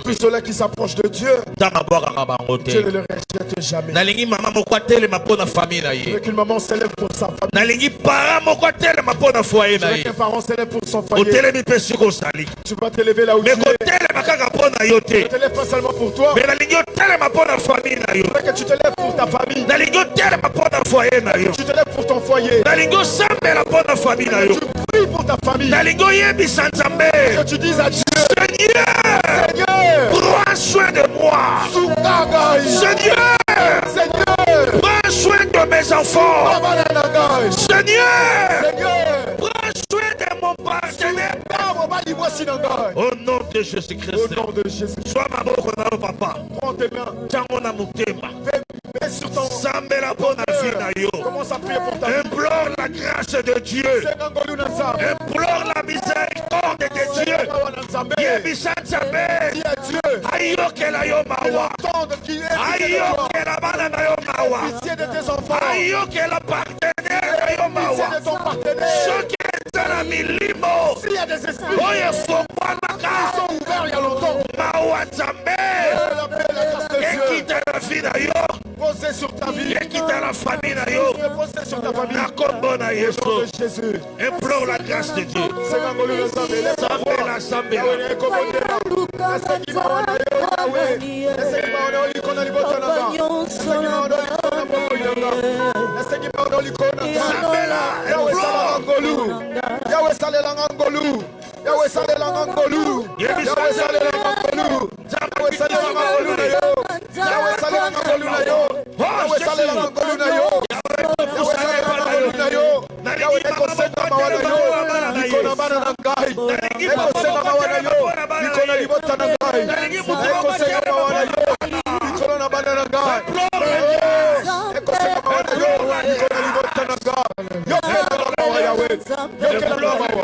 Tous ceux-là qui s'approchent de Dieu, Dieu ne le rejette jamais. Je veux qu'une maman s'élève pour sa famille. Je veux qu'un parent s'élève pour son foyer. Tu vas te lever là où tu es. Ne te lève pas seulement pour toi. Je veux que tu te lèves pour ta famille. Tu te lèves pour ton foyer. Tu pries pour ta famille. Que tu dises à Dieu, Seigneur, prends soin de moi. Seigneur, prends soin de mes enfants. Seigneur, prends soin de mon partenaire. Au nom de Jésus-Christ. Sois ma mort, papa. Prends tes mains. Mets sur ton... Commence à prier pour ta vie. Implore la grâce de Dieu. Implore la miséricorde de Dieu. Dis à Dieu. Pitié de tes enfants. Pitié de ton partenaire. S'il y a des esprits qui sont ouverts il y a longtemps, la grâce de Dieu. Posez sur ta vie. Posez sur ta famille. Au nom de Jésus. Implore la grâce de Dieu. ekosenga mawa na yo likolo bana na ngai ekosenga mawa na yo likolo ya libota na ngai ekosenga mawa na yo likolo na bana na ngai ekosenga mawa na yo likolo ya libota na ngai yokela mawa yawe yokela mawa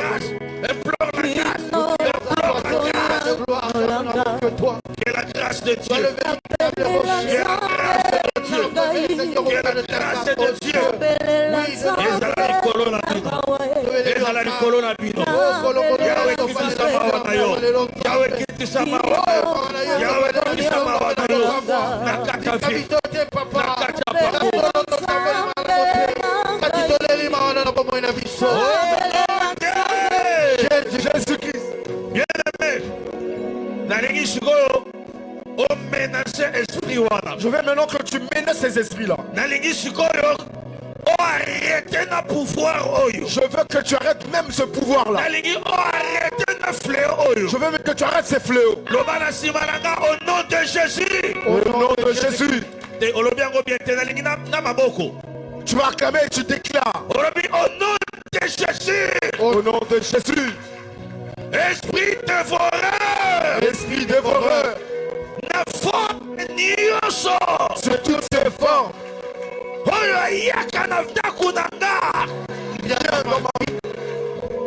que la grâce de Dieu, que la grâce de Dieu, ezala likolo na bino, Yawe kitisa mawa na yo, Yawe kitisa mawa na yo, na kata vi, na kata Jésus-Christ. Bien-aimé, nalingi sikoyo o menacer esprit wana. Je veux maintenant que tu menaces ces esprits-là. Nalingi sikoyo o arrêter na pouvoir oyo. Je veux que tu arrêtes même ce pouvoir-là. Nalingi o arrêter na fléau oyo. Je veux que tu arrêtes ces fléaux. Lobana simalanga au nom de Jésus. Au nom de Jésus. Te olobiango bien te nalingi na maboko. Tu vas acclamer et tu déclares. Olobi au nom de Jésus. Au nom de Jésus. Esprit dévoreur. Esprit dévoreur. Na forme nyonso. C'est toutes ces formes. Oyo ayaka na ndaku na nga.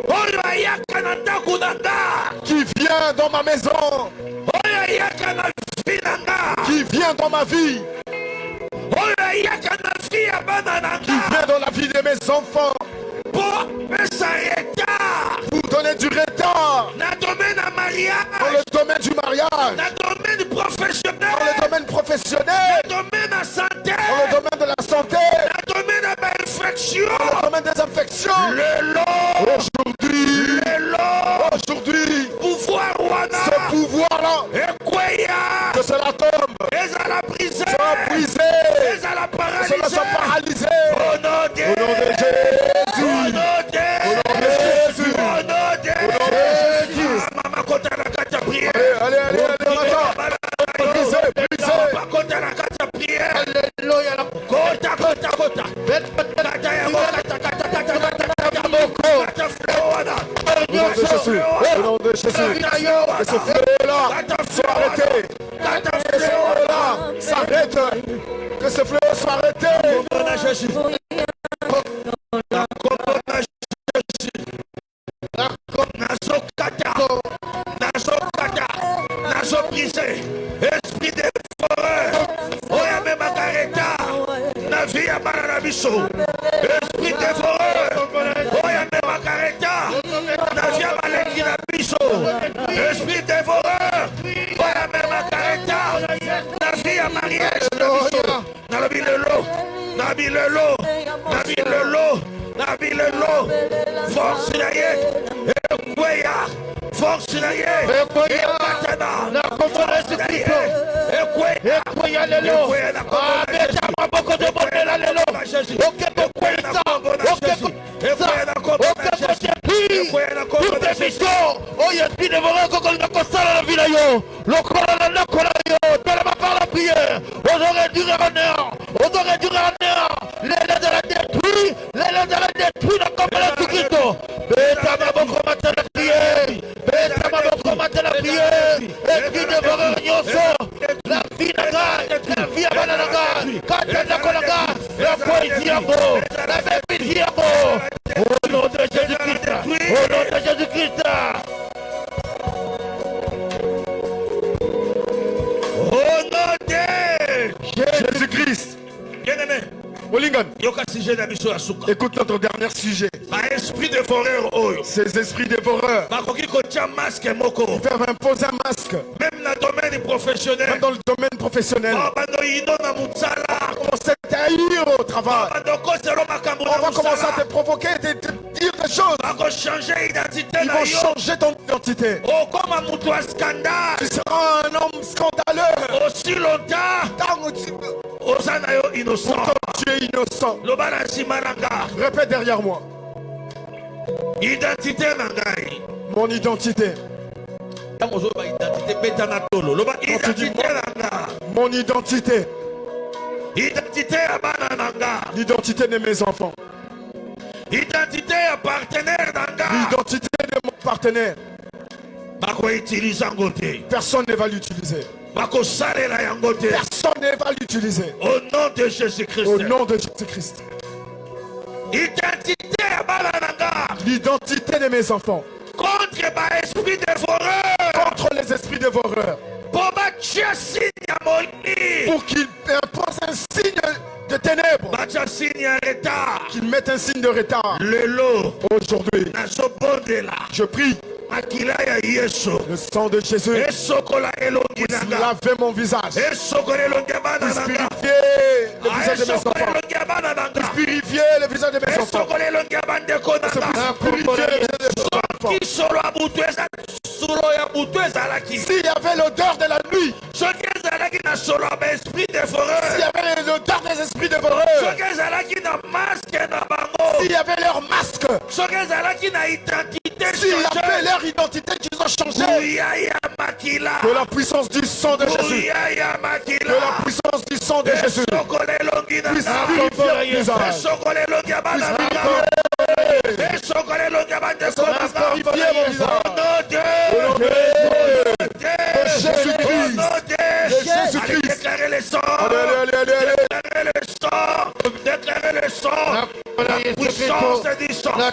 Oyo ayaka na ndaku na nga. Qui vient dans ma maison. Oyo ayaka na vie na nga. Qui vient dans ma vie. Oyo ayaka na vie ya bana na nga. Qui vient dans la vie de mes enfants. Pour pesa retard. Vous donnez du retard. Na domaine ya mariage. Dans le domaine du mariage. Na domaine professionnel. Dans le domaine professionnel. Na domaine ya santé. Dans le domaine de la santé. Na domaine ya infection. Dans le domaine des infections. Aujourd'hui, pouvoir wana. ce pouvoir-là, Ekweya. que cela tombe, Ezala brisé. sera brisé, Ezala que paralysé. cela soit paralysé. Au nom de Jésus. Au nom de Jésus. Au nom de Jésus. Mama kota na kata prière. Allez, maintenant. Brisé, brisé. Mama kota na kata prière. Alléluia. Kota. Kata ya kata. Kata flewana. Au nom de Jésus. Et ce fléau-là soit arrêté. Que ce fléau-là s'arrête. Que ce fléau soit arrêté. Komona Jésus. Komona Jésus. Nazo brisé. Esprit de forêt. Oya me makareta. Na vie ya bana na biso. Esprit de forêt. Oya me makareta. Na vie ya balengi na biso. Esprit de forêt. Oya me makareta. Na vie ya mariage na biso. Nabi lelo. Force na ye. Ekweya. Force na ye. Ekatana. Na komona Yesu-Kristo. Ekweya lelo. Abeta maboko de bondela lelo. Okepo kweza. Pour tes missions. Oyo esprit de voler kokoli na kosala na vida yo. Lokola na ndako na yo. Telema par la prière. On aurait dû revenir. L'élan de la détruit. L'élan de la détruit na komona Yesu-Kristo. Beta maboko mata na prière. Beta maboko mata na prière. Esprit de voler nyonso. La vie na ngai. La vie ya bana na ngai. Kata ndako na ngai. La poésie yango. La méprise yango. Au nom de Jésus-Christ. Au nom de Jésus-Christ. Au nom de Jésus-Christ. Bien-aimé. Olingan, écoute notre dernier sujet. Ces esprits dévoreurs peuvent imposer un masque. Même dans le domaine professionnel. Même dans le domaine professionnel. On va commencer à t'haïr au travail. On va commencer à te provoquer, te dire des choses. Ils vont changer ton identité. Tu seras un homme scandaleux. Aussi longtemps innocent. Tu es innocent. Répète derrière moi. Identité nangai. Mon identité. Mon identité. Identité L'identité de mes enfants. Identité à partenaire d'anga. L'identité de mon partenaire. Personne ne va l'utiliser. Personne ne va l'utiliser. Au nom de Jésus-Christ. Au nom de Jésus-Christ. Identité à balananga. L'identité de mes enfants. Contre les esprits dévoreurs. Contre les esprits dévoreurs. Pour qu'ils imposent un signe de ténèbres. Qu'ils mettent un signe de retard. Aujourd'hui, je prie. Le sang de Jésus puisse laver mon visage. Puisse purifier le visage de mes enfants. Puisse purifier le visage de mes enfants. Puisse purifier le visage de mes enfants. S'il y avait l'odeur de la nuit, s'il y avait l'odeur des esprits dévoreurs, s'il y avait leur masque, s'il y avait leur identité qu'ils ont changé, que la puissance du sang de Jésus, que la puissance du sang de Jésus puisse purifier le visage, puisse purifier mon visage. Jésus-Christ, déclarer le sang, déclarer le sang, la puissance du sang, la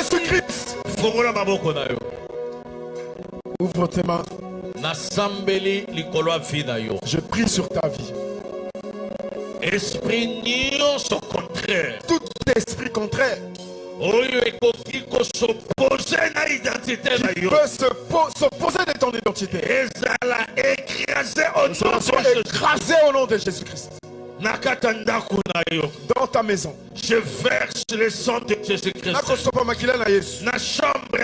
Jésus-Christ. Ouvre tes mains. Je prie sur ta vie. Esprit contraire. Tout esprit contraire qui peut s'opposer de ton identité. Nous sommes écrasés au nom de Jésus-Christ. Dans ta maison, je verse le sang de Jésus-Christ. Na chambre,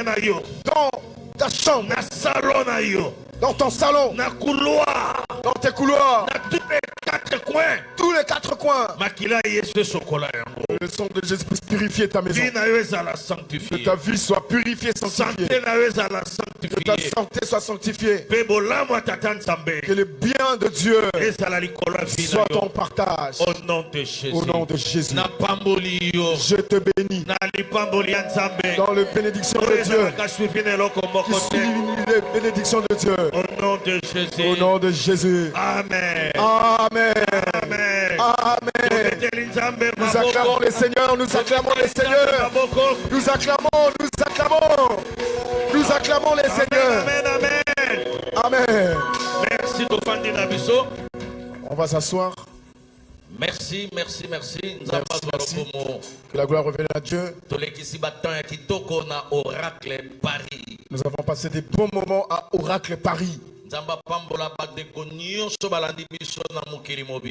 dans ta chambre, dans ton salon, dans tes couloirs, tous les quatre coins. Le sang de Jésus puisse purifier ta maison. Que ta vie soit purifiée, sanctifiée. Que ta santé soit sanctifiée. Que le bien de Dieu soit ton partage. Au nom de Jésus. Au nom de Jésus. Je te bénis. Dans la bénédiction de Dieu. Qui suit les bénédictions de Dieu. Au nom de Jésus. Au nom de Jésus. Amen. Amen. Amen. Amen. Nous acclamons le Seigneur, nous acclamons le Seigneur. Nous acclamons, nous acclamons. Nous acclamons le Seigneur. Amen, amen. Amen. Merci Tofandi Nabiso. On va s'asseoir. Merci, merci, merci. Merci. Que la gloire revienne à Dieu. Nous avons passé des bons moments à Oracle Paris.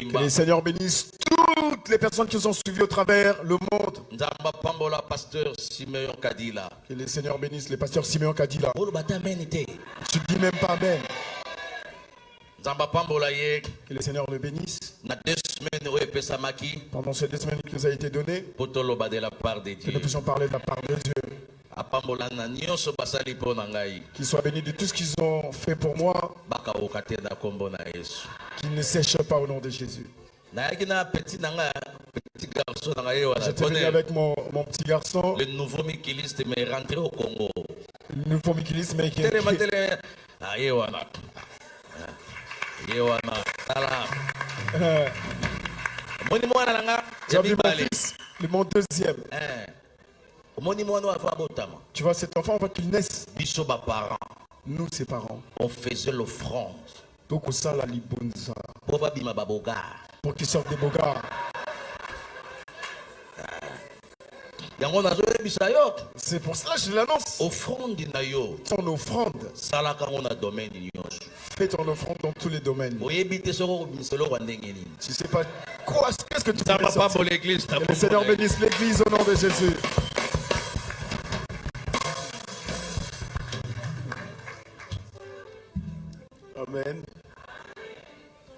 Que les Seigneurs bénissent toutes les personnes qui nous ont suivis au travers le monde. Que les Seigneurs bénissent les pasteurs Simeon Kadila. Tu dis même pas amen. Que le Seigneur le bénisse. Pendant ces 2 semaines qui nous a été données, que nous puissions parler de la part de Dieu. Qu'ils soient bénis de tout ce qu'ils ont fait pour moi. Qu'ils ne sèchent pas au nom de Jésus. petit garçon dans la J'étais venu avec mon petit garçon. Le nouveau Mikiliste m'est rentré au Congo. Le nouveau Mikiliste mais qui est mon deuxième. Tu vois cet enfant avant qu'il naisse. Nous ses parents. On faisait l'offrande. Donc ça la libonza. Pour qu'il sorte des bogards. C'est pour cela que je l'annonce. Ton offrande. Fais ton offrande dans tous les domaines. Tu sais pas quoi, qu'est-ce que tu fais. Le Seigneur bénisse l'église au nom de Jésus. Amen.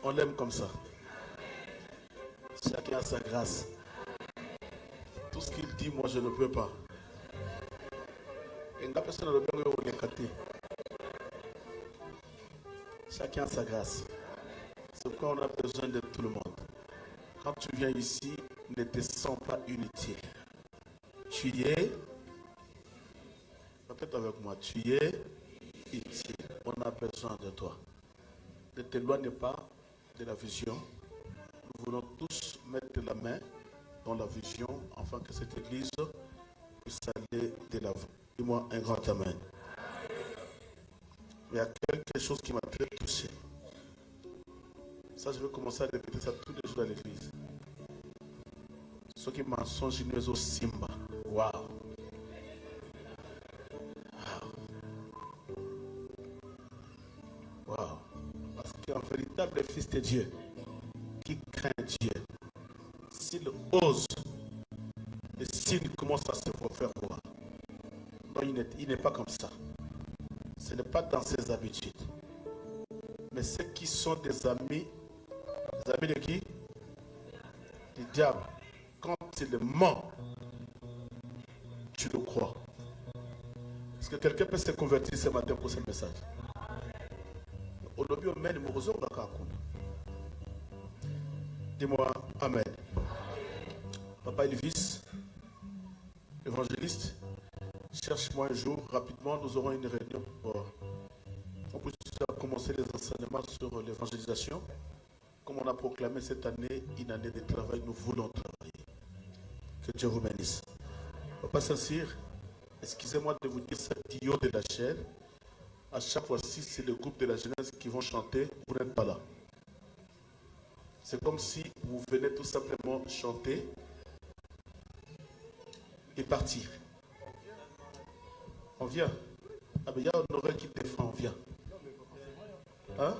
On l'aime comme ça. Chacun a sa grâce. Tout ce qu'il dit, moi je ne peux pas. Chacun a sa grâce. C'est pourquoi on a besoin de tout le monde. Quand tu viens ici, ne te sens pas inutile. Tu es, peut-être avec moi, tu es utile. On a besoin de toi. Ne t'éloigne pas de la vision. Nous voulons tous mettre la main dans la vision afin que cette église puisse aller de l'avant. Dis-moi un grand amen. Il y a quelque chose qui m'a très touché. Ça, je vais commencer à répéter ça tous les jours à l'église. Ceux qui mensonges, ils au Simba. Waouh! Waouh! Parce qu'un véritable fils de Dieu qui craint Dieu, s'il ose et s'il commence à se faire voir, non, il n'est pas comme ça. Ce n'est pas dans ses habitudes. Mais ceux qui sont des amis de qui? Du diable. Quand il ment, tu le crois. Est-ce que quelqu'un peut se convertir ce matin pour ce message? Dis-moi Amen. Papa Elvis, évangéliste, cherche-moi un jour, rapidement, nous aurons une réunion pour commencer les enseignements sur l'évangélisation. Comme on a proclamé cette année une année de travail, nous voulons travailler. Que Dieu vous bénisse. Papa Saint-Cyr, excusez-moi de vous dire ça, Dio de la chair. À chaque fois-ci, c'est le groupe de la jeunesse qui vont chanter, vous n'êtes pas là. C'est comme si vous venez tout simplement chanter et partir. On vient. Ah ben il y a un oreille qui défend, on vient. Hein?